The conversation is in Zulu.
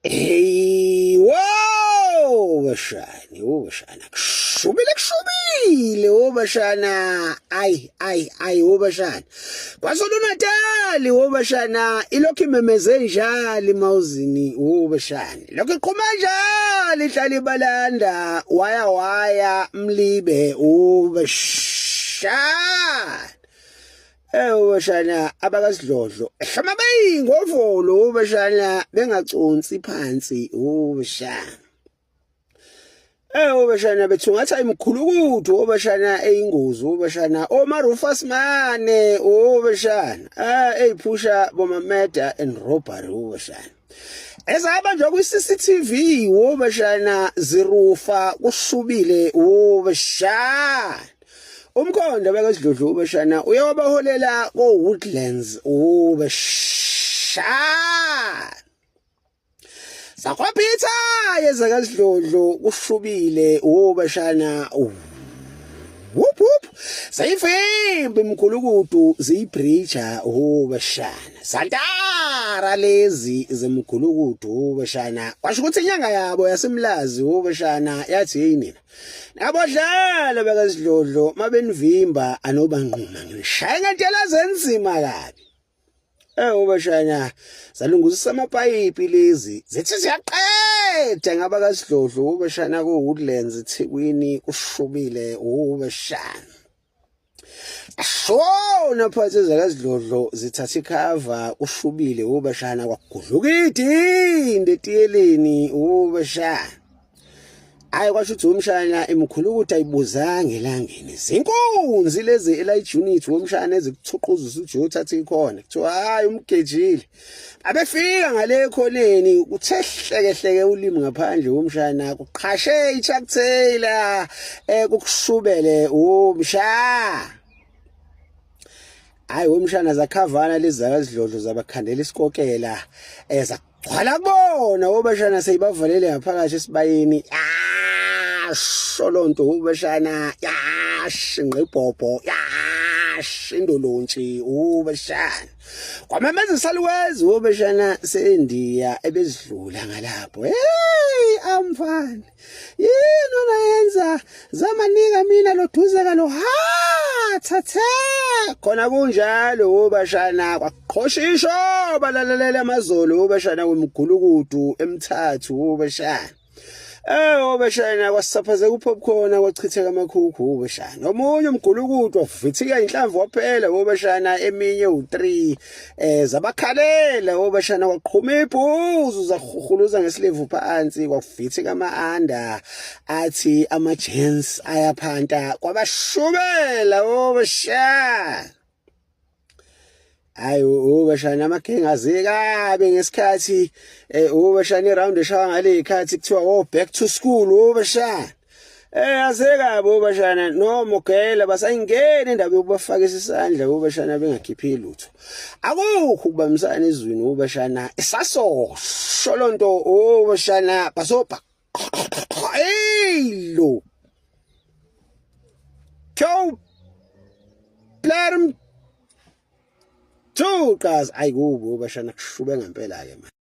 Hey, wow, bashana, kushubile, bashana, ay, bashana. KwaZulu Natal, bashana, ilokhu imemeze njalo emawuzini, bashana. Lokhu iqhuma njalo ihlala ibalanda, waya, mlibe, bashana. Bashana abakasidlodlo hlama bayingovolo bashana bengaconsi phansi bashana bashana bethungatha imkhulukudu bashana eyingozi bashana oMarufus Mane bashana eyiphusha bomameda and robbery bashana ezabanjwa kwi-CCTV bashana zirufa kushubile bashana umkhonda bakasidlodlo bashana uyawabaholela ko-Woodlands bashana sakhwaphitha yezakasidlodlo kushubile bashana whoop sayifimba imkhulukudu ziyibridger bashana santara lezi zemkhulukudu bashana kwasho ukuthi inyanga yabo yasemlazi bashana yathi hey nina nabodlala bakasidlodlo mabenivimba anobanquma ngishaya ngentela zenzima kabi bashana zalunguzisa amapayipi lezi zithi ziyaqeda ngabakasidlodlo bashana ku-Woodlands eThekwini kushubile bashana ashona phansi ezakasidlodlo zithatha ikhava kushubile bashana kwagudluka idinde etiyeleni bashana hayi kwasho ukuthi umshana emkhulukudu ayibuzanga elangeni zinkunzi lezi elite unit womshana ezikuthuquzisa ukuthi uyothatha ikhona kuthiwa hayi umgejile abefika ngale khoneni kuthehleke ulimi ngaphandle womshana kuqhashe ichakthela kukushubele umshana hayi womshana zakhavana lezi zakasidlodlo zabakhandela isikokela zagcwala kubona bashana seyibavalele ngaphakathi esibayeni sholonto bashana shinqibhobho shindolontshi bashana kwamemeza saluwezi bashana seNdiya ebezidlula ngalapho hey amfana yini onayenza zamanika mina loduzeka lo thathe khona kunjalo bashana kwaqhoshisho balalalela amazolo bashana wemgulukudu emithathu bashana bashana kwasaphaze kupopcorn kwachitheka amakhukhu bashana omunye umgulukudu wavithika inhlamvu waphela bashana eminye u3 zabakhalela bashana kwaqhuma ibhuzu zahuhuluza ngesilevu phansi kwavithika ama-under athi ama-gents ayaphanta kwabashubela bashana hayi bashana amagenge azekabe ngesikhathi bashana iround eshawa ngale ikhathi kuthiwa back to school bashana azekabe bashana noma ugela basayingena indaba yokubafaka isandla bashana bengakhiphi lutho akukho ukubambisana ezweni bashana isaso sholonto bashana basobha lo kyo plarm Two guys ayikubo bashana kushube ngempela ke manje